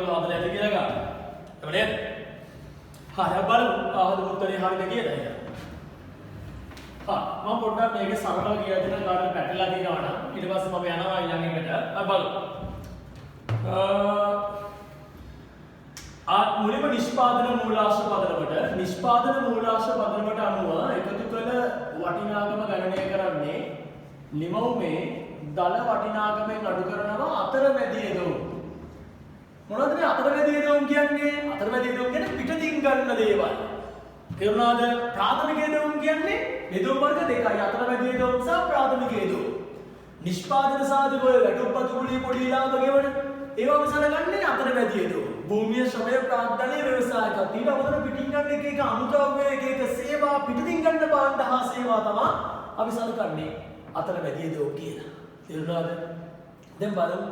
ඔයගොල්ලෝ හදලා ඇති කියලා ගන්න. එහෙම නේද? හරි බලමු ආහද උත්තරේ හරියද කියලා එහෙනම්. මම පොඩ්ඩක් මේක සරලව කියලා දෙන්න කාටද පැටලලා තියෙනවා නම් ඊට පස්සේ මම යනවා ඊළඟ එකට. බලමු. මුලින්ම නිෂ්පාදන මූලාශ්‍ර පදනමට අනුව එකතු කළ වටිනාකම ගණනය කරන්නේ නිමවුමේ දල වටිනාකමෙන් අඩු කරනවා අතරමැදි යෙදවුම්. මොනවද මේ අතරමැදි යෙදවුම් කියන්නේ? අතරමැදි යෙදවුම් කියන්නේ පිටතින් ගන්න දේවල්. තේරුණාද? ප්‍රාථමික යෙදවුම් කියන්නේ යෙදවුම් වර්ග දෙකයි. අතරමැදි යෙදවුම් සහ ප්‍රාථමික යෙදවුම්. නිෂ්පාදන සාධක වල වැටුප්පත් කුලී පොඩි ලාභ ගෙවන ඒවා විසඳගන්නේ අතරමැදි යෙදවුම්. භූමිය ශ්‍රමය ප්‍රාග්ධනීය ව්‍යවසායකත් ඊට අමතරව පිටින් ගන්න එක අමුද්‍රව්‍ය එක සේවා පිටින් ගන්න භාණ්ඩ හා සේවා තමයි අපි සලකන්නේ අතරමැදි යෙදවුම් කියලා. තේරුණාද? දැන් බලමු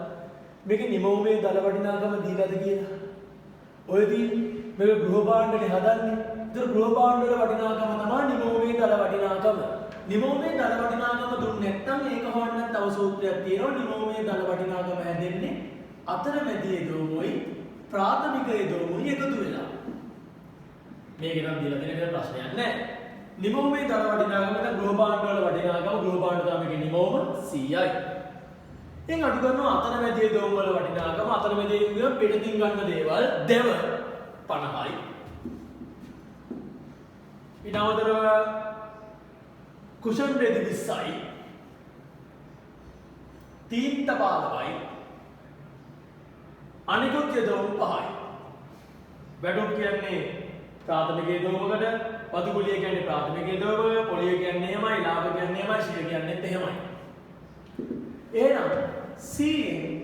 මේකේ නිමවුමේ දල වටිනාකම දීලාද කියලා. ඔය දී මේක ගෘහ භාණ්ඩනේ හදන්නේ. ඒතර ගෘහ භාණ්ඩ වල වටිනාකම තමයි නිමවුමේ දල වටිනාකම. නිමවුමේ දල වටිනාකම දුන්නේ නැත්නම් ඒක හොයන්න තව සූත්‍රයක් තියෙනවා. නිමවුමේ දල වටිනාකම හැදෙන්නේ අතරමැදි යෙදවුමුයි ප්‍රාථමික යෙදවුමුයි එකතු වෙලා. මේක නම් දීලා දෙන එක ප්‍රශ්නයක් නෑ. නිමවුමේ දල වටිනාකම නැත්නම් ගෘහ භාණ්ඩ වල වටිනාකම ගෘහ භාණ්ඩ තමයි නිමවුම 100යි. එන් අඩු කරනවා අතරමැදි යෙදවුම් වල වටිනාකම අතරමැදි යෙදවුම් පිටින් ගන්න දේවල් දෙව 50යි. ඊට අමතරව කුෂන් රෙදි 20යි. තීන්ත 15යි. අනිකුත් යෙදවුම් 5යි. වැටුප් කියන්නේ ප්‍රාථමික යෙදවුමකට, පදුකුලිය කියන්නේ ප්‍රාථමික යෙදවුම, පොලිය කියන්නේ එහෙමයි, ලාභ කියන්නේ එහෙමයි, ශීල කියන්නේත් එහෙමයි. එහෙනම් 70යි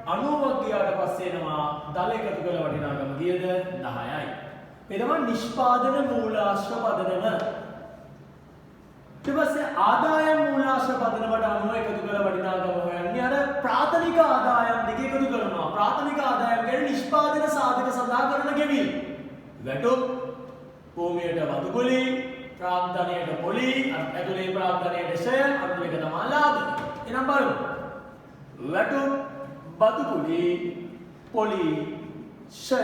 90ක් ගියාට පස්සේ එනවා දල එකතු කළ වටිනාකම කීයද? 10යි. මේ තමයි නිෂ්පාදන මූලාශ්‍ර පදනම. ඊට පස්සේ ආදායම් මූලාශ්‍ර පදනමට අනුව එකතු කළ වටිනාකම හොයන්නේ අර ප්‍රාථමික ආදායම් දෙක එකතු කරනවා. ප්‍රාථමික ආදායම් කියන්නේ නිෂ්පාදන සාධක සඳහා කරන ගෙවීම. වැටුප්, භූමියට වතුගුලි, ප්‍රාග්ධනයට පොලි, ඇතුලේ ප්‍රාග්ධනයට ෂය, අන්තිම එක තමයි ලාභ. එහෙනම් බලමු. වැටුප්, වතුගුලි, පොලි, ෂය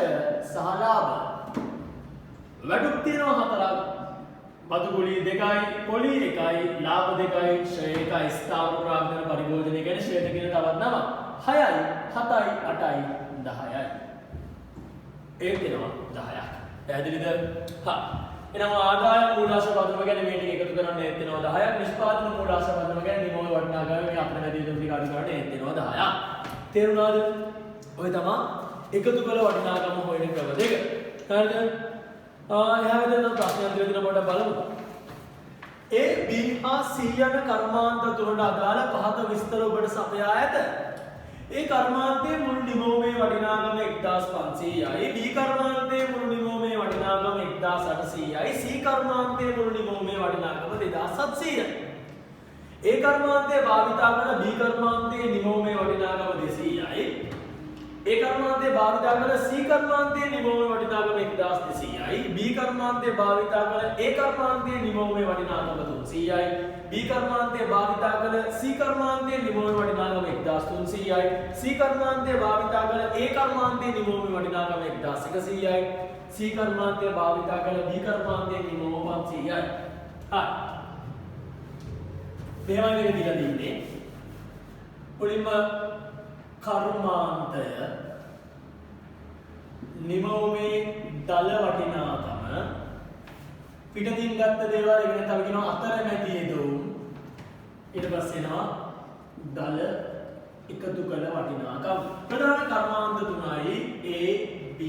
සහ ලාභ. වැටුප් තියෙනවා 4ක්. වතුගුලි 2යි, පොලි 1යි, ලාභ 2යි, ෂය 1යි, ස්ථාවර ප්‍රාග්ධන පරිභෝජනය කියන්නේ ෂයට කියන තවත් නම. 6යි, 7යි, 8යි, 10යි. ඒක තියෙනවා 10ක්. පැහැදිලිද? හා එනම් ආදායම් මූලාශ්‍ර පදනම ගැන මේ ටික එකතු කරන්න එනවා 10ක්. නිෂ්පාදන මූලාශ්‍ර පදනම ගැන නිමෝම වටිනාකම මේ අතරමැදි යෙදවුම් ටික අඩු කරන්න එනවා 10ක්. තේරුණාද? ඔය තමයි එකතු කළ වටිනාකම හොයන ක්‍රම දෙක. හරිද? එහා වෙන ප්‍රශ්නයක් දෙන්න පොඩ්ඩක් බලමු. A, B හා C යන කර්මාන්ත තුනට අදාළ පහත විස්තර ඔබට සපයා ඇත. ඒ කර්මාන්තයේ මුළු නිමෝමේ වටිනාකම 1500යි. B කර්මාන්තයේ මුළු නිමෝමේ වටිනාකම 1800යි. C කර්මාන්තයේ මුළු නිමෝමේ වටිනාකම 2700යි. A කර්මාන්තයේ භාවිතා කරන B කර්මාන්තයේ නිමෝමේ වටිනාකම 200යි. A කර්මාන්තයේ භාවිතා කරන C කර්මාන්තයේ නිමෝමේ වටිනාකම 1200යි. B කර්මාන්තයේ භාවිතා කරන A කර්මාන්තයේ නිමෝමේ වටිනාකම 300යි. B කර්මාන්තයේ භාවිතා කරන C කර්මාන්තයේ නිමෝමේ වටිනාකම 1300යි. C කර්මාන්තයේ භාවිතා කරන A කර්මාන්තයේ නිමෝමේ වටිනාකම 1100යි. C කර්මාන්තයේ භාවිතා කරන B කර්මාන්තයේ නිමෝම 500යි. හරි. මේවා මේක දීලා තින්නේ. මුලින්ම කර්මාන්තය නිමවුමේ දල වටිනාකම පිටතින් ගත්ත දේවල් ඉගෙන තව කියනවා අතරමැදි යෙදවුම් ඊට පස්සේ එනවා දල එකතු කළ වටිනාකම්. ප්‍රධාන කර්මාන්ත තුනයි A, B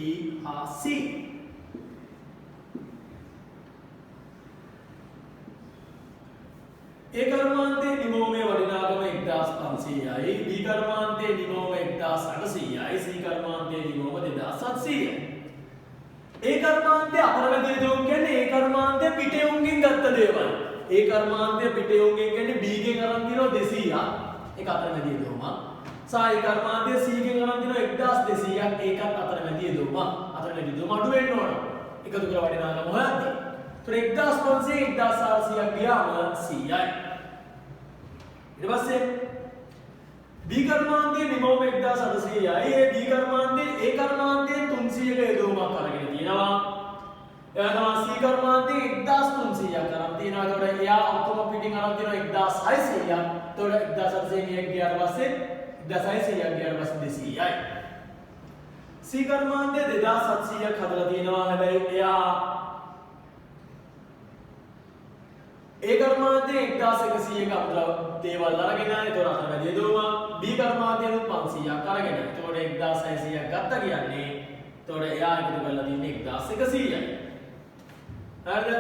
හා C. A කර්මාන්තයේ නිමෝමේ වටිනාකම 1500යි. B කර්මාන්තයේ නිමෝම 1800යි. C කර්මාන්තයේ නිමෝම 2700යි. A කර්මාන්තයේ අතරමැදි යෙදවුම් කියන්නේ A කර්මාන්තයේ පිටයුම්ගෙන් ගත්ත දේවල්. A කර්මාන්තයේ පිටයුම්ගෙන් කියන්නේ B ගෙන් අරන් දිනවා 200ක්. ඒක අතරමැදි යෙදවුමක්. සහ A කර්මාන්තයේ C ගෙන් අරන් දිනවා 1200ක්. ඒකත් අතරමැදි යෙදවුමක්. අතරමැදි යෙදවුම අඩු වෙන්න ඕන. එකතු කරලා වටිනාකම හොයද්දී 1500 1400ක් ගියාම 100යි. ඊට පස්සේ B කර්මාන්තයේ නිමවුම 1800යි. ඒ B කර්මාන්තයේ A කර්මාන්තයේ 300ක යොදවුමක් අරගෙන තියෙනවා. එයා තමයි C කර්මාන්තයේ 1300ක් අරන් තියෙනවා. ඒතකොට එයා ඔක්කොම පිටින් අරන් තියෙනවා 1600ක්. ඒතකොට 1700 ගියාට පස්සේ 1600ක් ගියාට පස්සේ 200යි. C කර්මාන්තයේ 2700ක් හදලා තියෙනවා. හැබැයි එයා A කර්මාන්තයේ 1100ක අතර දේවල් අරගෙන ඒතකොට අතරමැද යොදවුම B කර්මාන්තයේ 500ක් අරගෙන. ඒතකොට 1600ක් ගත්තා කියන්නේ ඒතකොට එයා එකතු කරලා තින්නේ 1100යි. හරිද?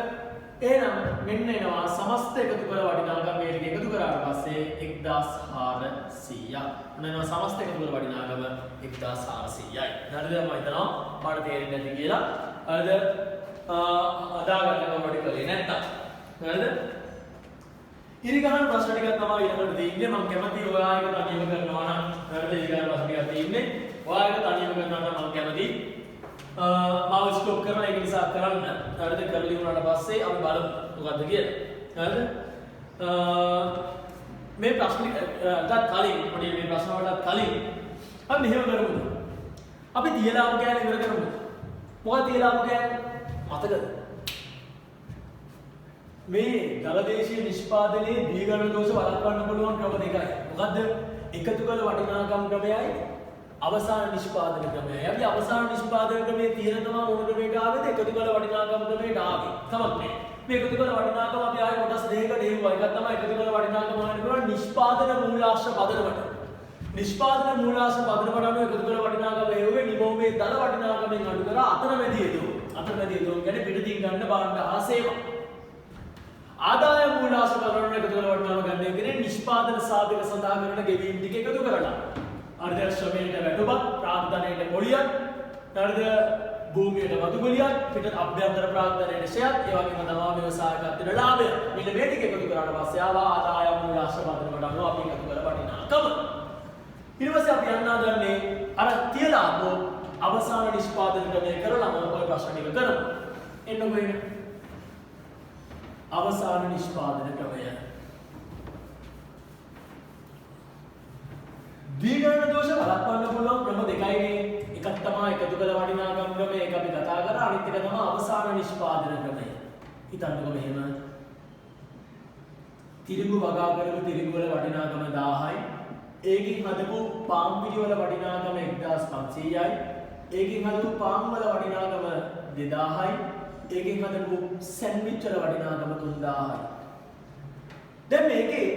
එහෙනම් මෙන්න එනවා සමස්ත එකතු කර වටිනාකම් මේ ටික එකතු කරාට පස්සේ 1400ක්. අන්න සමස්ත එකතු කර වටිනාකම 1400යි. හරිද? මම හිතනවා පාඩ තේරෙන්නේ නැති කියලා. හරිද? අදා ගන්න කොට කලේ නැත්තම්. හරිද? ඉරිගහන ප්‍රශ්න ටිකක් තමයි ඊළඟට දෙන්නේ. මම කැමතියි ඔයා එක තනියම කරනවා නම්. හරිද? ඉරිගහන ප්‍රශ්න ටිකක් තියෙන්නේ. ඔයා එක තනියම කරනවා නම් මම කැමතියි. මාව ස්ටොප් කරලා ඒක නිසා කරන්න. හරිද? කරලි වුණාට පස්සේ අපි බලමු මොකද්ද කියලා. හරිද? මේ ප්‍රශ්න ටිකත් කලින් පොඩි මේ ප්‍රශ්න වලට කලින් අපි මෙහෙම කරමුද? අපි තියලාම කියන්නේ ඉවර කරමුද? මොකක්ද තියලාම කියන්නේ? මතකද? මේ දලදේශීය නිෂ්පාදනයේ දීගණ දෝෂ වළක්වන්න පුළුවන් ක්‍රම දෙකයි. මොකද්ද? එකතු කළ වටිනාකම් ක්‍රමයයි අවසාන නිෂ්පාදන ක්‍රමයයි. අපි අවසාන නිෂ්පාදන ක්‍රමයේ තියෙන තමයි මොන ක්‍රමයකට ආවේද? එකතු කළ වටිනාකම් ක්‍රමයට ආවේ. තමක් නේ. මේ එකතු කළ වටිනාකම් අපි ආයේ කොටස් දෙකකට හේවුවා. එකක් තමයි එකතු කළ වටිනාකම හොයන්න පුළුවන් නිෂ්පාදන මූලාශ්‍ර පදනමට. නිෂ්පාදන මූලාශ්‍ර පදනමට අනුව එකතු කළ වටිනාකම හේවුවේ නිමෝමේ දල වටිනාකමෙන් අඩු කරලා අතරමැදි යදෝ. අතරමැදි යදෝ කියන්නේ පිටින් ගන්න භාණ්ඩ හා සේවා. ආදාය මූලාශ්‍ර පදනමට එකතු කළ වටිනාකම ගන්න කියන්නේ නිෂ්පාදන සාධක සඳහා කරන ගෙවීම් ටික එකතු කරලා. හරිද? ශ්‍රමයට වැටුපත්, ප්‍රාග්ධනයට පොලියක්, හරිද? භූමියට වතු ගොලියක්, පිට අභ්‍යන්තර ප්‍රාග්ධනයට ෂෙයක්, ඒ වගේම තමයි ව්‍යවසායකත්වයට ලාභය. මෙන්න මේ ටික එකතු කරාට පස්සේ ආවා ආදාය මූලාශ්‍ර පදනමට අනුව අපි එකතු කළ වටිනාකම. ඊට පස්සේ අපි යන්න හදන්නේ අර තියලා ආපු අවසාන නිෂ්පාදන ක්‍රමය කරලාම ඔය ප්‍රශ්න ටික කරමු. එන්නකො එන්න. අවසාන නිෂ්පාදන ක්‍රමය. දීගණ දෝෂ වළක්වන්න පුළුවන් ක්‍රම දෙකයිනේ. එකක් තමයි එකතු කළ වටිනාකම් ක්‍රමය, ඒක අපි කතා කරා. අනිත් එක තමයි අවසාන නිෂ්පාදන ක්‍රමය. හිතන්නකො මෙහෙම. තිරිඟු වගා කරපු තිරිඟු වල වටිනාකම 1000යි. ඒකින් හදපු පාන් පිටි වල වටිනාකම 1500යි. ඒකින් හදපු පාන් වල වටිනාකම 2000යි. ඒකින් හදපු සැන්ඩ්විච් වල වටිනාකම 3000යි. දැන් මේකේ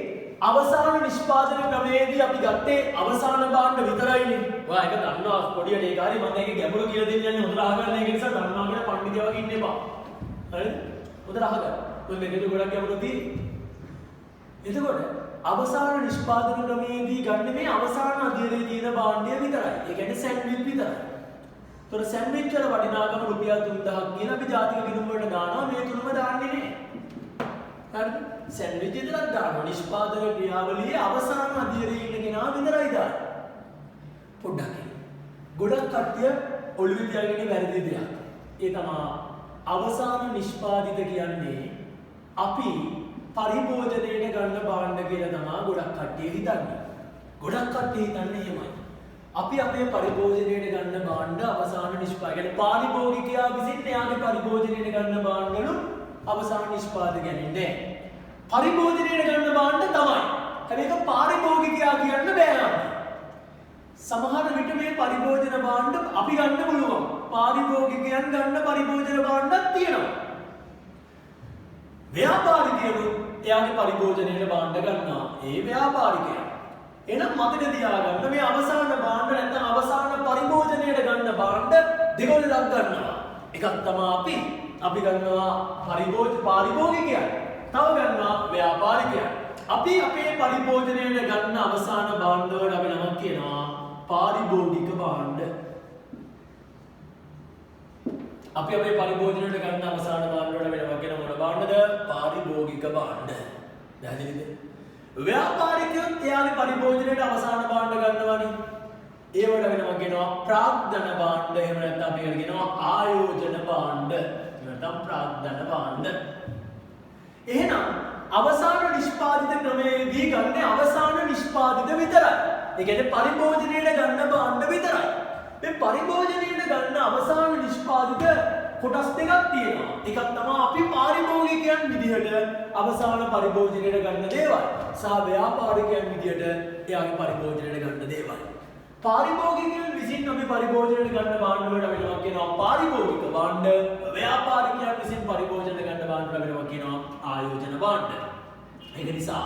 අවසාන නිෂ්පාදන ක්‍රමයේදී අපි ගත්තේ අවසාන භාණ්ඩ විතරයිනේ. ඔයා ඒක දන්නවා පොඩියට ඒක හරි මම මේකේ ගැඹුරු කියලා දෙන්න යන්නේ හොඳට අහගන්න. ඒක නිසා දන්නවා කියලා පඬිතියා වගේ ඉන්න එපා. හරිද? හොඳට අහගන්න. ඔය මේකේ ගොඩක් ගැඹුරු තියෙන්නේ. එතකොට අවසාන නිෂ්පාදන ක්‍රමයේදී ගන්න මේ අවසාන අධ්‍යයනයේ තියෙන භාණ්ඩය විතරයි. ඒ කියන්නේ සැන්ඩ්විච් විතරයි. ඒතකොට සැන්ඩ්විච් වල වටිනාකම රුපියල් 3000ක් කියන අපි ජාතික ගිණුම් වලට දානවා. මේ තුනම දාන්නේ නැහැ. හරිද? සැන්ඩ්විච් විතරක් දානවා. නිෂ්පාදන ක්‍රියාවලියේ අවසාන අධ්‍යයනයේ ඉන්න කෙනා විතරයි දාන්නේ. පොඩ්ඩක්. ගොඩක් කට්ටිය ඔළුවේ තියාගෙන වැරදි දෙයක්. ඒ තමයි අවසාන නිෂ්පාදිත කියන්නේ අපි පරිභෝජනයට ගන්න භාණ්ඩ කියලා තමයි ගොඩක් කට්ටිය හිතන්නේ. ගොඩක් කට්ටිය හිතන්නේ එහෙමයි. අපි අපේ පරිභෝජනයට ගන්න භාණ්ඩ අවසාන නිෂ්පාදනය. කියන්නේ පාරිභෝගිකයා විසින් එයාගේ පරිභෝජනයට ගන්න භාණ්ඩවල අවසාන නිෂ්පාදනය නෑ. පරිභෝජනයට ගන්න භාණ්ඩ තමයි. හැබැයි ඒක පාරිභෝගිකයා කියන්න බෑ. සමහර විට මේ පරිභෝජන භාණ්ඩ අපි ගන්න පුළුවන්. පාරිභෝගිකයන් ගන්න පරිභෝජන භාණ්ඩක් තියෙනවා. ව්‍යාපාරිකයෝ එයාගේ පරිභෝජනයට භාණ්ඩ ගන්නවා. ඒ ව්‍යාපාරිකයා. එහෙනම් මතක තියාගන්න මේ අවසාන භාණ්ඩ නැත්නම් අවසාන පරිභෝජනයට ගන්න භාණ්ඩ දෙකොල්ලක් ගන්නවා. එකක් තමයි අපි ගන්නවා පාරිභෝගිකයන්. තව ගන්නවා ව්‍යාපාරිකයන්. අපි අපේ පරිභෝජනයට ගන්න අවසාන භාණ්ඩ වලට අපි නමක් කියනවා පාරිභෝගික භාණ්ඩ. අපි අපේ පරිභෝජනයට ගන්න අවසාන භාණ්ඩ වල වෙනම කියන මොන භාණ්ඩද? පාරිභෝගික භාණ්ඩ. දැනෙන්නේද? ව්‍යාපාරිකයොත් එයාගේ පරිභෝජනයට අවසාන භාණ්ඩ ගන්නවනේ. ඒ වල වෙනම කියනවා ප්‍රාග්ධන භාණ්ඩ. එහෙම නැත්නම් අපි කියනවා ආයෝජන භාණ්ඩ. නැත්නම් ප්‍රාග්ධන භාණ්ඩ. එහෙනම් අවසාන නිෂ්පාදිත ක්‍රමයේදී ගන්න අවසාන නිෂ්පාදිත විතරයි. ඒ කියන්නේ පරිභෝජනයට ගන්න භාණ්ඩ විතරයි. මේ පරිභෝජනයට ගන්න අවසාන නිෂ්පාදිත කොටස් දෙකක් තියෙනවා. එකක් තමයි අපි පාරිභෝගිකයන් විදිහට අවසාන පරිභෝජනයට ගන්න දේවල් සහ ව්‍යාපාරිකයන් විදිහට එයාගේ පරිභෝජනයට ගන්න දේවල්. පාරිභෝගිකයන් විසින් අපි පරිභෝජනයට ගන්න භාණ්ඩ වලට වෙනවා කියනවා පාරිභෝගික භාණ්ඩ. ව්‍යාපාරිකයන් විසින් පරිභෝජනයට ගන්න භාණ්ඩ වලට වෙනවා කියනවා ආයෝජන භාණ්ඩ. ඒක නිසා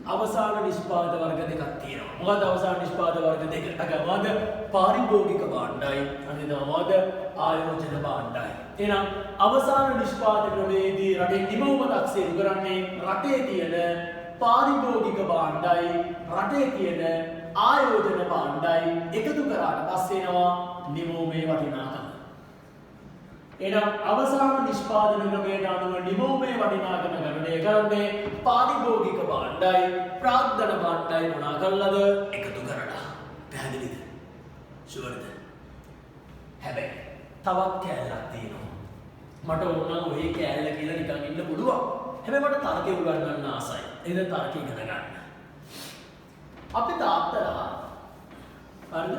අවසාන නිෂ්පාද වර්ග දෙකක් තියෙනවා. මොකද අවසාන නිෂ්පාද වර්ග දෙක? අගමද පාරිභෝගික භාණ්ඩයි අනිදාමද ආයෝජන භාණ්ඩයි. එහෙනම් අවසාන නිෂ්පාද ක්‍රමයේදී රටේ නිමවුම දක්ෂිරු කරන්නේ රටේ තියෙන පාරිභෝගික භාණ්ඩයි රටේ තියෙන ආයෝජන භාණ්ඩයි එකතු කරාට පස්සේ එනවා නිමවුමේ වටිනාකම. එහෙනම් අවසාන නිෂ්පාදන ක්‍රමයට අනුව නිමවුමේ වටිනාකම ගණනය කරන්නේ පාරිභෝගික භාණ්ඩයි ප්‍රාග්ධන භාණ්ඩයි මොනා කරලාද එකතු කරලා. පැහැදිලිද? ෂුවර්ද? හැබැයි තවත් කෑල්ලක් තියෙනවා. මට ඕන නම් ඔය කෑල්ල කියලා නිකන් ඉන්න පුළුවන්. හැබැයි මට තර්කය උගන්වන්න ආසයි. එහෙනම් තර්කය ඉගෙන ගන්න. අපි තාත්තලා හරිද?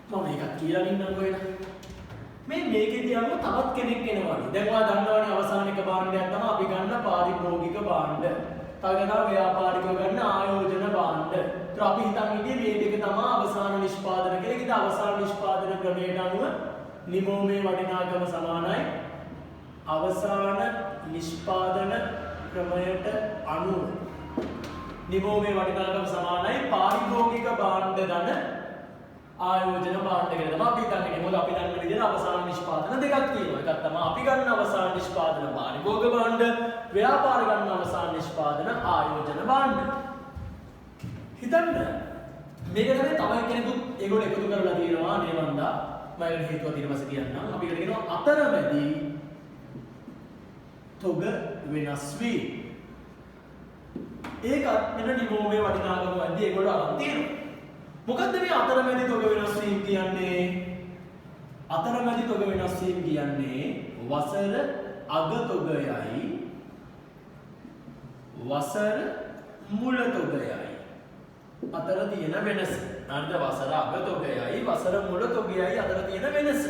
මම එකක් කියලා ඉන්නකෝ එන. මේකේදී අම තවත් කෙනෙක් එනවලු. දැන් ඔයා දන්නවනේ අවසාන එක භාණ්ඩයක් තමයි අපි ගන්න පාරිභෝගික භාණ්ඩ. තවදා ව්‍යාපාරිකව ගන්න ආයෝජන භාණ්ඩ. ඒත් අපි හිතන් ඉන්නේ මේ දෙක තමයි අවසාන නිෂ්පාදන කියලා. ඒකද අවසාන නිෂ්පාදන ක්‍රමයට අනුව නිමවුමේ වටිනාකම සමානයි අවසාන නිෂ්පාදන ක්‍රමයට අනුව නිමවුමේ වටිනාකම සමානයි පාරිභෝගික භාණ්ඩ ධන ආයෝජන භාණ්ඩ කියලා තමයි අපි හිතන්නේ. මොකද අපි දන්න විදිහට අවසාන නිෂ්පාදන දෙකක් තියෙනවා. එකක් තමයි අපි ගන්න අවසාන නිෂ්පාදන පාරිභෝගික භාණ්ඩ, ව්‍යාපාර ගන්න අවසාන නිෂ්පාදන ආයෝජන භාණ්ඩ. හිතන්න මේක තමයි කෙනෙකුත් ඒගොල්ලෝ එකතු කරලා තියෙනවා නේ වන්දා. මම ඒකට හේතුව ඊට පස්සේ කියන්නම්. අපි ඒකට කියනවා අතරමැදි තොග වෙනස් වී. ඒකත් මෙන්න නිමවුමේ වටිනාකම වන්දි ඒගොල්ලෝ අරන් තියෙනවා. මොකද්ද මේ අතරමැදි තොග වෙනස් වීම කියන්නේ? අතරමැදි තොග වෙනස් වීම කියන්නේ වසර අග තොගයයි වසර මුල තොගයයි අතර තියෙන වෙනස. හරිද? වසර අග තොගයයි වසර මුල තොගයයි අතර තියෙන වෙනස.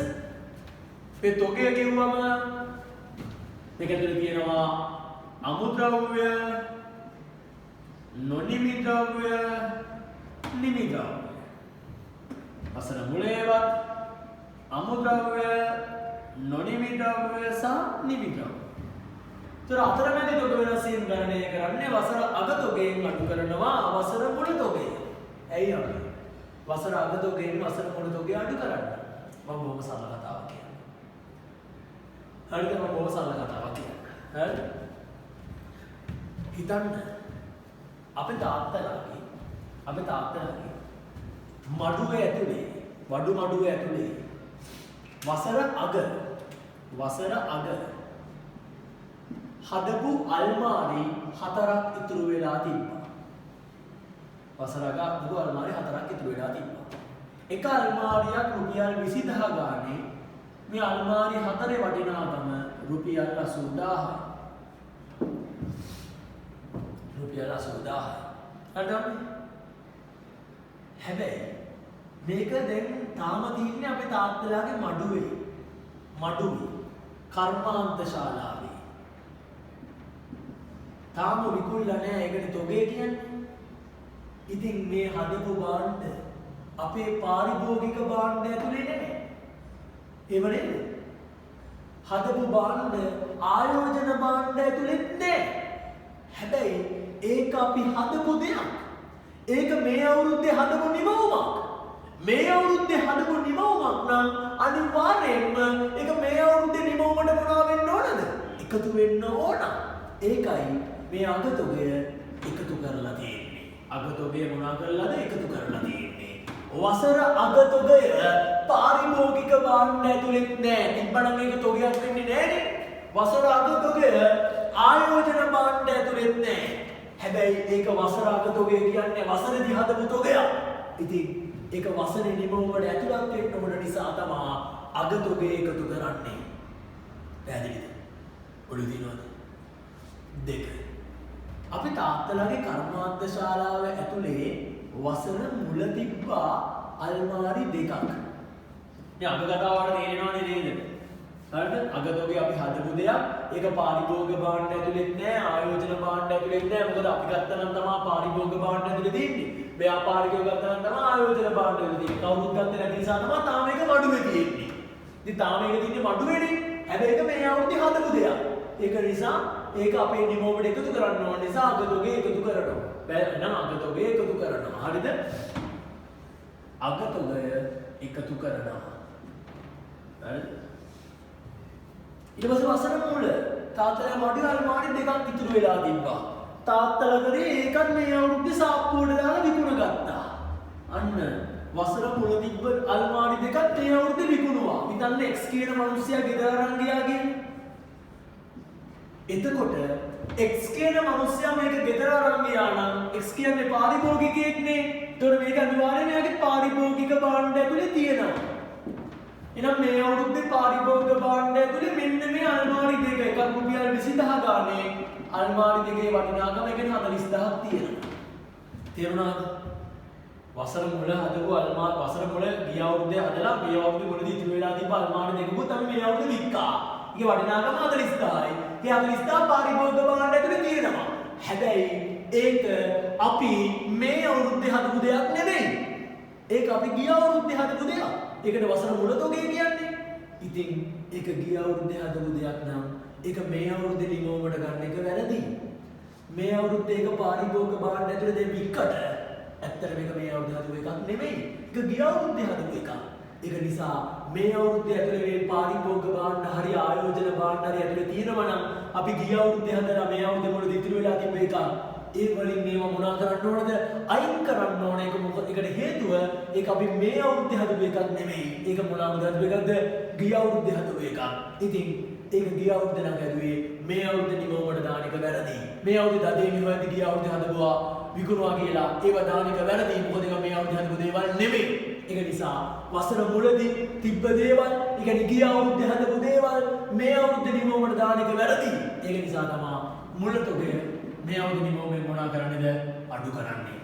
මේ තොගය කිව්වම මේකට කියනවා අමුද්‍රව්‍ය, නොනිමි ද්‍රව්‍ය, නිමි ද්‍රව්‍ය. වසර මුලේවත් අමුද්‍රව්‍ය, නොනිමි ද්‍රව්‍ය සහ නිමි ද්‍රව්‍ය. ඒතර අතරමැදි තොග වෙනස් වීම ගණනය කරන්නේ වසර අග තොගයෙන් අඩු කරනවා වසර මුල තොගය. ඇයි අඩු? වසර අග තොගයෙන් වසර මුල තොගය අඩු කරන්න. මම බොහොම සරල කතාවක් කියන්නම්. හරිද? මම බොහොම සරල කතාවක් කියන්නම්. හරි? හිතන්න අපේ තාත්තලාගේ මඩුවේ ඇතුලේ වඩු මඩුවේ ඇතුලේ වසර අග හදපු අල්මාරි 4ක් ඉතුරු වෙලා තිබ්බා. වසර අග හදපු අල්මාරි 4ක් ඉතුරු වෙලා තිබ්බා. එක අල්මාරියක් රුපියල් 20000 ගානේ මේ අල්මාරි 4 වටිනාකම රුපියල් 80000යි. රුපියල් 80000යි. හරිද? හැබැයි මේක දැන් තාම තියන්නේ අපේ තාත්තලාගේ මඩුවේ කර්මාන්ත ශාලාවේ. තාම විකුණලා නැහැ. ඒකනේ තොගේ කියන්නේ. ඉතින් මේ හදපු භාණ්ඩ අපේ පාරිභෝගික භාණ්ඩ ඇතුලේ නැහැ. ඒව නේද? හදපු භාණ්ඩ ආයෝජන භාණ්ඩ ඇතුලෙත් නැහැ. හැබැයි ඒක අපි හදපු දෙයක්. ඒක මේ අවුරුද්දේ හදපු නිමවුමක්. මේ අවුරුද්දේ හදපු නිමවුමක් නම් අනිවාර්යයෙන්ම ඒක මේ අවුරුද්දේ නිමවුමට මොනවා වෙන්න ඕනද? එකතු වෙන්න ඕන. ඒකයි මේ අගතොගය එකතු කරලා තියෙන්නේ. අගතොගය මොනවා කරලාද එකතු කරලා තියෙන්නේ? වසර අගතොගය පාරිභෝගික භාණ්ඩ ඇතුළෙත් නෑ. තිබ්බනම් ඒක තොගයක් වෙන්නේ නෑනේ. වසර අගතොගය ආයෝජන භාණ්ඩ ඇතුළෙත් නෑ. හැබැයි ඒක වසර අගතොගය කියන්නේ වසරේදී හදපු තොගයක්. ඉතින් ඒක වසරේ නිමවුමට ඇතුළත් වෙන්න ඕන නිසා තමයි අගතොගය එකතු කරන්නේ. පැහැදිලිද? ඔළුව දිනවද? දෙක. අපි තාත්තලාගේ කර්මාන්ත ශාලාව ඇතුලේ වසර මුල තිබ්බා අල්මාරි දෙකක්. මේ අග කතාවට තේරෙනවනේ නේද? හරිද? අගතෝගේ අපි හදපු දෙයක් ඒක පාරිභෝගික භාණ්ඩ ඇතුලෙත් නෑ ආයෝජන භාණ්ඩ ඇතුලෙත් නෑ. මොකද අපි ගත්තා නම් තමයි පාරිභෝගික භාණ්ඩ ඇතුලේ තියෙන්නේ. ව්‍යාපාරිකව ගත්තා නම් තමයි ආයෝජන භාණ්ඩ ඇතුලේ තියෙන්නේ. කවුරුත් ගත්තේ නැති නිසා තමයි තාම ඒක මඩුවේ තියෙන්නේ. ඉතින් තාම ඒක තියෙන්නේ මඩුවේනේ. හැබැයි ඒක මේ අවුරුද්දේ හදපු දෙයක්. ඒක නිසා ඒක අපේ නිමෝමඩ එකතු කරන්න ඕන නිසා අගතෝගේ එකතු කරනවා. එහෙනම් අගතෝගේ එකතු කරනවා. හරිද? අගතෝගය එකතු කරනවා. හරිද? ඊට පස්සේ වසර මුල තාත්තලා මඩුවේ අල්මාරි දෙකක් ඉතුරු වෙලා තිබ්බා. තාත්තලා කරේ ඒකත් මේ අවුරුද්දේ සාප්පුවට දාලා විකුණ ගත්තා. අන්න වසර මුල තිබ්බ අල්මාරි දෙකත් මේ අවුරුද්දේ විකුණුවා. හිතන්න X කියන මිනිස්සයා ගෙදර අරන් ගියා කියන්නේ. එතකොට X කියන මිනිස්සයා මේක ගෙදර අරන් ගියා නම් X කියන්නේ පාරිභෝගිකයෙක්නේ. ඒතකොට මේක අනිවාර්යයෙන් එයාගේ පාරිභෝගික භාණ්ඩ ඇතුලේ තියෙනවා. එහෙනම් මේ අවුරුද්දේ පාරිභෝගික භාණ්ඩ ඇතුලේ මෙන්න මේ අල්මාරි දෙක එකක් රුපියල් 20000 ගානේ අල්මාරි දෙකේ වටිනාකම කියන්නේ 40000ක් තියෙනවා. තේරුණාද? වසර මුල හදපු අල්මාරි වසර මුල ගිය අවුරුද්දේ හදලා මේ අවුරුද්දේ මුලදී ඉතුරු වෙලා තිබ්බ අල්මාරි දෙකකුත් අපි මේ අවුරුද්දේ වික්කා. ඒකේ වටිනාකම 40000යි. ඒ 40000 පාරිභෝගික භාණ්ඩ ඇතුලේ තියෙනවා. හැබැයි ඒක අපි මේ අවුරුද්දේ හදපු දෙයක් නෙමෙයි. ඒක අපි ගිය අවුරුද්දේ හදපු දෙයක්. ඒකට වසර මුල තෝගේ කියන්නේ. ඉතින් ඒක ගිය අවුරුද්දේ හදපු දෙයක් නම් ඒක මේ අවුරුද්දේ ලිමෝමඩ ගන්න එක වැරදි. මේ අවුරුද්දේ ඒක පාරිභෝගික භාණ්ඩ ඇතුලේ දෙ වික්කට. ඇත්තට මේක මේ අවුරුද්දේ හදපු එකක් නෙමෙයි. ඒක ගිය අවුරුද්දේ හදපු එකක්. ඒක නිසා මේ අවුරුද්දේ ඇතුලේ මේ පාරිභෝගික භාණ්ඩ හරි ආයෝජන භාණ්ඩ හරි ඇතුලේ තියෙනවා නම් අපි ගිය අවුරුද්දේ හදලා මේ අවුරුද්දේ මුලදී ඉතුරු වෙලා තිබ්බ එක ඒ වලින් මේවා මොනා කරන්න ඕනද? අයින් කරන්න ඕන. ඒක මොකද? ඒකට හේතුව ඒක අපි මේ අවුරුද්දේ හදපු එකක් නෙමෙයි. ඒක මොනවාද හදපු එකක්ද? ගිය අවුරුද්දේ හදපු එකක්. ඉතින් ඒක ගිය අවුරුද්දේ නම් හැදුවේ මේ අවුරුද්දේ නිමවමඩ දාන එක වැරදි. මේ අවුරුද්දේ දඩේ නිවැරදි ගිය අවුරුද්දේ හදපුවා විකුණුවා කියලා ඒව දාන එක වැරදි. මොකද ඒක මේ අවුරුද්දේ හදපු දේවල් නෙමෙයි. ඒක නිසා වසර මුලදී තිබ්බ දේවල්, ඒ කියන්නේ ගිය අවුරුද්දේ හදපු දේවල් මේ අවුරුද්දේ නිමවමඩ දාන එක වැරදි. ඒක නිසා තමයි මුලතොගය මේ අවුරුද්දේ නිමවමෙන් මොනා කරන්නේද? අඩු කරන්නේ.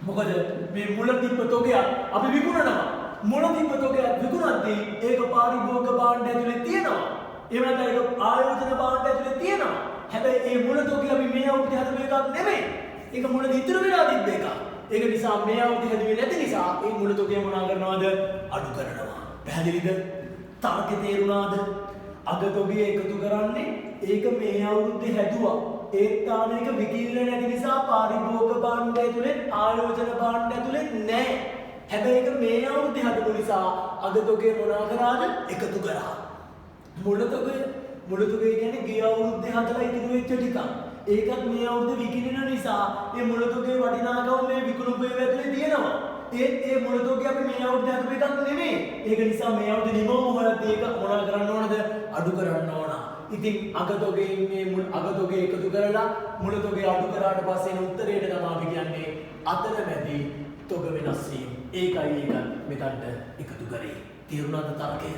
මොකද මේ මුල තිබ්බ තොගය අපි විකුණනවා. මුල තිබ්බ තොගය විකුණද්දී ඒක පාරිභෝගික භාණ්ඩ ඇතුලේ තියෙනවා. ඒ වුණාට ඒක ආයෝජන භාණ්ඩ ඇතුලේ තියෙනවා. හැබැයි මේ මුල තොගය අපි මේ අවුරුද්දේ හදපු එකක් නෙමෙයි. ඒක මුලදී ඉතුරු වෙලා තිබ්බ එකක්. ඒක නිසා මේ අවුරුද්දේ හැදුවේ නැති නිසා මේ මුල තොගය මොනා කරනවද? අඩු කරනවා. පැහැදිලිද? තාර්කේ තේරුණාද? අග තොගය එකතු කරන්නේ ඒක මේ අවුරුද්දේ හැදුවා. ඒ තානයක විකිණිල්ල නැති නිසා පාරිභෝගික භාණ්ඩ ඇතුලේ ආයෝජන භාණ්ඩ ඇතුලේ නැහැ. හැබැයි ඒක මේ අවුරුද්දේ හදපු නිසා අග තොගය මොනා කරාද? එකතු කරා. මුල තොගය කියන්නේ ගිය අවුරුද්දේ හදලා ඉතිරි වෙච්ච ටිකක්. ඒකත් මේ අවුරුද්දේ විකිණින නිසා මේ මුල තොගයේ වටිනාකම මේ විකුණුපු ඒවා ඇතුලේ තියෙනවා. ඒ මුල තොගය අපි මේ අවුරුද්දේ හදපු එකක් නෙමෙයි. ඒක නිසා මේ අවුරුද්දේ නිමවම හොයද්දී ඒක මොනා කරන්න ඕනද? අඩු කරන්න ඕන. ඉතින් අගතොගයෙන් මේ අගතොගය එකතු කරලා මුල තොගය අඩු කරාට පස්සේ එන උත්තරේට තමයි අපි කියන්නේ අතරමැදි තොග වෙනස් වීම. ඒකයි ඒක මෙතනට එකතු කරේ. තේරුණාද තර්කය?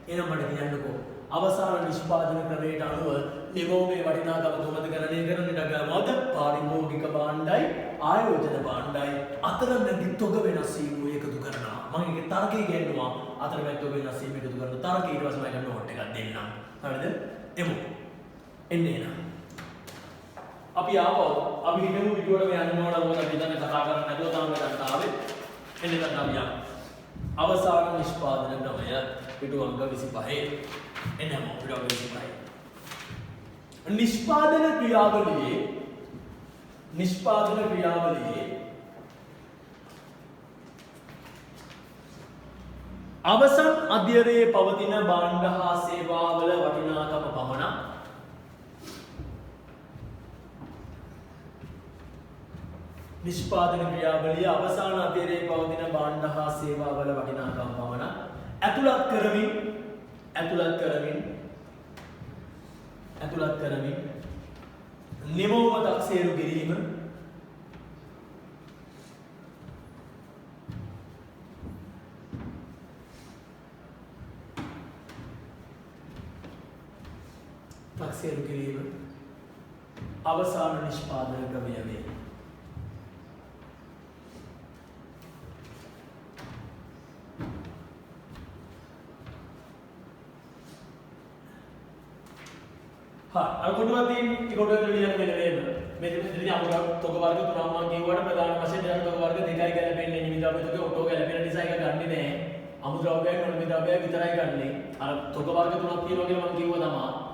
එහෙනම් මට කියන්නකෝ අවසාන නිෂ්පාදන ක්‍රමයට අනුව නිමෝමේ වටිනාකම කොහොමද ගණනය කරන්නේ? නගමවද පාරිභෝගික භාණ්ඩයි ආයෝජන භාණ්ඩයි අතරමැදි තොග වෙනස් වීම එකතු කරනවා. මම ඒකේ තර්කය කියනවා අතරමැදි තොග වෙනස් වීම එකතු කරන තර්කය ඊට පස්සේ මම නෝට් එකක් දෙන්නම්. හරිද? එමු. එන්නේ නා. අපි ආවෝ අපි හිතමු වීඩියෝවට යන්න ඕන මොකද අපි දැන් කතා කරන්න නැතුව තමයි මෙතනට ආවේ. එන්නේ නැත්නම් අපි යමු. අවසාන නිෂ්පාදන ක්‍රමය පිටු අංක 25. එන්නම පිටු අංක 25. නිෂ්පාදන ක්‍රියාවලියේ අවසන් අධ්‍යරයේ පවතින භාණ්ඩ හා සේවාවල වටිනාකම පමණක් නිෂ්පාදන ක්‍රියාවලියේ අවසාන අධ්‍යරයේ පවතින භාණ්ඩ හා සේවාවල වටිනාකම පමණක් ඇතුළත් කරමින් නිමවම තක්සේරු කිරීම අවසාන නිෂ්පාදන ක්‍රමය වේ. අර කොටුවක් තියෙන්නේ ඒ කොටුවට ලියන්න මෙන්න මේක. මෙතනදී අමුද්‍රව්‍ය තොග වර්ග තුනක් මම කියුවාට ප්‍රධාන වශයෙන් දෙන තොග වර්ග දෙකයි ගැලපෙන්නේ. නිමිද්‍රව්‍ය තොගේ ඔටෝ ගැලපෙන නිසා එක ගන්නෙ නෑ. අමුද්‍රව්‍යයයි නොනිමිද්‍රව්‍යයයි විතරයි ගන්නෙ. අර තොග වර්ග තුනක් තියෙනවා කියලා මම කිව්වා තමයි.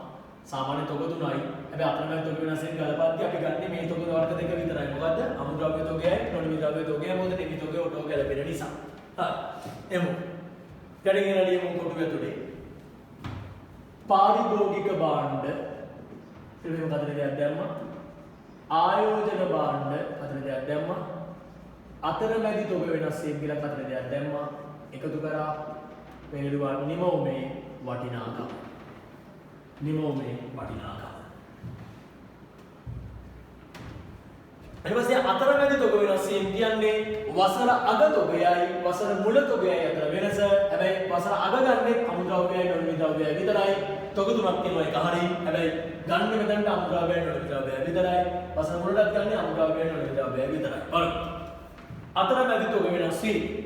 සාමාන්‍ය තොග තුනයි. හැබැයි අතරමැද තොග වෙනසෙන් ගලපද්දී අපි ගන්නෙ මේ තොග වර්ග දෙක විතරයි. මොකද්ද? අමුද්‍රව්‍ය තොගයයි නොනිමිද්‍රව්‍ය තොගයයි මොකද නිමි තොගේ ඔටෝ ගැලපෙන නිසා. හරි. එමු. ගැටගෙන ලියමු කොටුව ඇතුලේ. පාරිභෝගික භාණ්ඩ මෙහෙම කතර දෙයක් දැම්මා. ආයෝජන භාණ්ඩ කතර දෙයක් දැම්මා. අතරමැදි තොග වෙනස් වීම කියලා කතර දෙයක් දැම්මා. එකතු කරා මෙහෙළුවා නිමෝමේ වටිනාකම. නිමෝමේ වටිනාකම. ඊට පස්සේ අතරමැදි තොග වෙනස් වීම කියන්නේ වසර අග තොගයයි වසර මුල තොගයයි අතර වෙනස. හැබැයි වසර අග ගන්නේ අමුද්‍රව්‍යයයි නොනිමිද්‍රව්‍යයයි විතරයි. තොග තුනක් තියෙනවා ඒක හරියි. හැබැයි ගන්න මෙතනට අමුද්‍රව්‍යයයි නොනිමිද්‍රව්‍යයයි විතරයි. වසර මුලටත් ගන්නේ අමුද්‍රව්‍යයයි නොනිමිද්‍රව්‍යයයි විතරයි. බලන්න. අතරමැදි තොග වෙනස් වීම.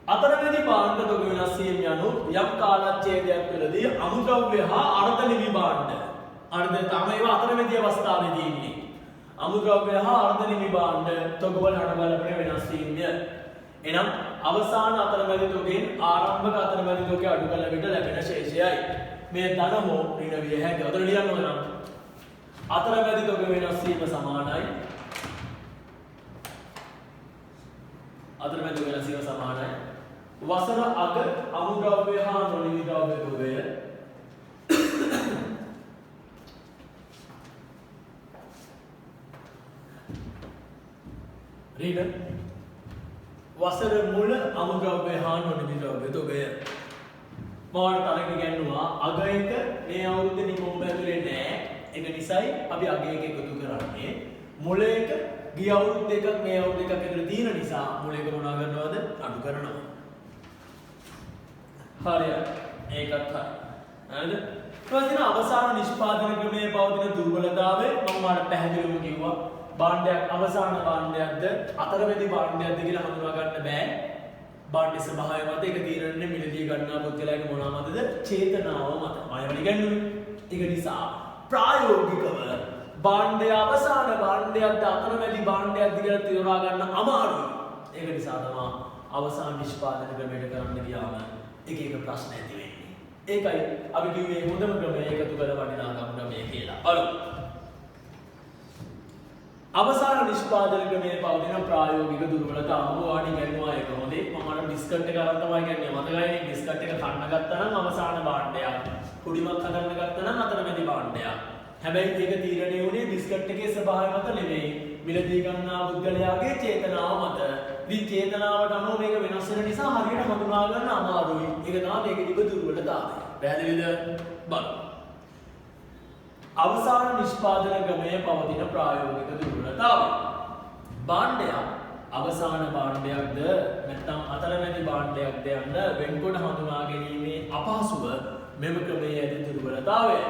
අතරමැදි භාණ්ඩ තොග වෙනස් වීම යනු යම් කාලච්ඡේදයක් තුළදී අමුද්‍රව්‍ය හා අර්ධ නිමි භාණ්ඩ. අර්ධ තමයි ඒවා අතරමැදි අවස්ථාවේදී ඉන්නේ. අමුද්‍රව්‍ය හා අර්ධ නිමි භාණ්ඩ තොගවල හට බලපෑම වෙනස් වීමය. එනම් අවසාන අතරමැදි තොගෙන් ආරම්භක අතරමැදි තොගේ අඩු කළ විට ලැබෙන ශේෂයයි. මේ ධන හෝ ඍණ විය හැකියි. උතන ලියන්න ඕන නම් අතරමැදි තොග වෙනස් වීම සමානයි. අතරමැදි වෙනස් වීම සමානයි. වසර අග අමුද්‍රව්‍ය හා නොනිමිද්‍රව්‍ය තොගය රීඩර් වසර මුල අමුද්‍රව්‍ය හා නොනිමිද්‍රව්‍ය තොගය මම තරක ගන්නවා අග එක මේ අවුරුද්දේ නිමෝම ඇතුලේ නෑ. ඒක නිසායි අපි අග එක එකතු කරන්නේ. මුල එක ගිය අවුරුද්ද එකක් මේ අවුරුද්ද එකක් ඇතුලේ තියෙන නිසා මුල එක මොනවා කරනවද? අඩු කරනවා. හරියට ඒකත් හරි. හරිද? ඊට අවසාන නිෂ්පාදන ක්‍රමයේ පවතින දුර්වලතාවය මම මාට පැහැදිලිවම කිව්වා. භාණ්ඩයක් අවසාන භාණ්ඩයක්ද අතරමැදි භාණ්ඩයක්ද කියලා හඳුනා ගන්න බෑ. භාණ්ඩ ස්වභාවය මත ඒක තීරණය මිලදී ගන්නා පුද්ගලයාගේ මොනවා මතද? චේතනාව මත. ආයෙත් ඉගෙනුනේ. ඒක නිසා ප්‍රායෝගිකව භාණ්ඩය අවසාන භාණ්ඩයක්ද අතරමැදි භාණ්ඩයක්ද කියලා තෝරා ගන්න අමාරුයි. ඒක නිසා තමයි අවසාන නිෂ්පාදන ක්‍රමයට කරන්න ගියාම එක එක ප්‍රශ්න ඇති වෙන්නේ. ඒකයි අපි කිව්වේ හොඳම ක්‍රමය එකතු කළ වටිනාකම ක්‍රමය කියලා. බලමු. අවසාන නිෂ්පාදන ක්‍රමයේ පවතින ප්‍රායෝගික දුර්වලතා අනුවාණි ගන්නවා ඒක හොඳේ. මම අර බිස්කට් එක අරන් තමයි කියන්නේ. මතකයිනේ බිස්කට් එක කන්න ගත්තා නම් අවසාන භාණ්ඩයක්. කුඩිමක් හදන්න ගත්තා නම් අතරමැදි භාණ්ඩයක්. හැබැයි ඒක තීරණය වුණේ බිස්කට් එකේ ස්වභාවය මත නෙමෙයි. මිලදී ගන්නා පුද්ගලයාගේ චේතනාව මත. ඉතින් චේතනාවට අනුව මේක වෙනස් වෙන නිසා හරියට හඳුනා ගන්න අමාරුයි. ඒක තමයි මේකේ තිබෙන දුර්වලතාවය. පැහැදිලිද? බලමු. අවසාන නිෂ්පාදන ක්‍රමයේ පවතින ප්‍රායෝගික දුර්වලතාවය. භාණ්ඩයක් අවසාන භාණ්ඩයක්ද නැත්නම් අතරමැදි භාණ්ඩයක්ද යන්න වෙන්කොට හඳුනා ගැනීමේ අපහසුව මෙම ක්‍රමයේ ඇති දුර්වලතාවයයි.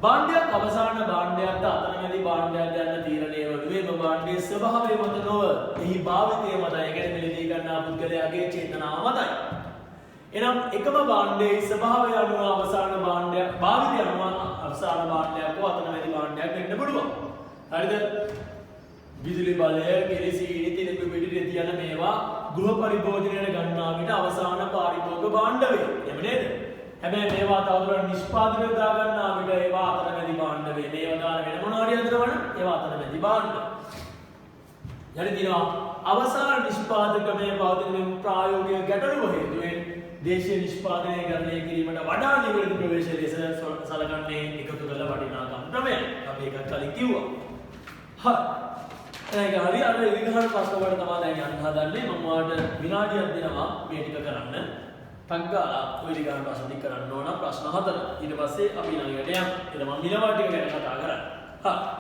භාණ්ඩයක් අවසාන භාණ්ඩයක්ද අතරමැදි භාණ්ඩයක්ද යන්න තීරණය වනුයේ මෙම භාණ්ඩයේ ස්වභාවය මත නොව එහි භාවිතය මතයි. ඒ කියන්නේ මිලදී ගන්නා පුද්ගලයාගේ චේතනාව මතයි. එනම් එකම භාණ්ඩයේ ස්වභාවය අනුව අවසාන භාණ්ඩයක් භාවිතය අනුව අවසාන භාණ්ඩයක් හෝ අතරමැදි භාණ්ඩයක් වෙන්න පුළුවන්. හරිද? විදුලි බලය, කෙරෙසිලි, තිලක පිටි තියන මේවා ගෘහ පරිභෝජනයට ගන්නා විට අවසාන පාරිභෝග භාණ්ඩ වේ. එහෙම නේද? හැබැයි මේවා තවදුරටත් නිෂ්පාදනයට දා ගන්නා විට ඒවා අතරමැදි භාණ්ඩ වේ. මේවා දාලා වෙන මොනවා හරි අතරවන ඒවා අතරමැදි භාණ්ඩ. යටි දිනවා අවසාන නිෂ්පාදකමේ පවතින ප්‍රායෝගික ගැටලුව හේතුවෙන් දේශීය නිෂ්පාදනය කරණය කිරීමට වඩා නිවැරදි ප්‍රවේශ ලෙස සලකන්නේ එකතු කළ වටිනාකම් ක්‍රමය. අපි ඒක කලින් කිව්වා. හරි. ඒක හරි අර ඉදිරිහට ප්‍රශ්න වලට තමයි දැන් යන්න හදන්නේ. මම ඔයාලට විනාඩියක් දෙනවා මේ ටික කරන්න. පග්ගාලා ඔය ටික ගන්න ප්‍රශ්න ටික කරන්න ඕන ප්‍රශ්න 4. ඊට පස්සේ අපි ළඟට යමු. ඊට මම ඊළඟ ටික ගැන කතා කරන්නේ. හරි.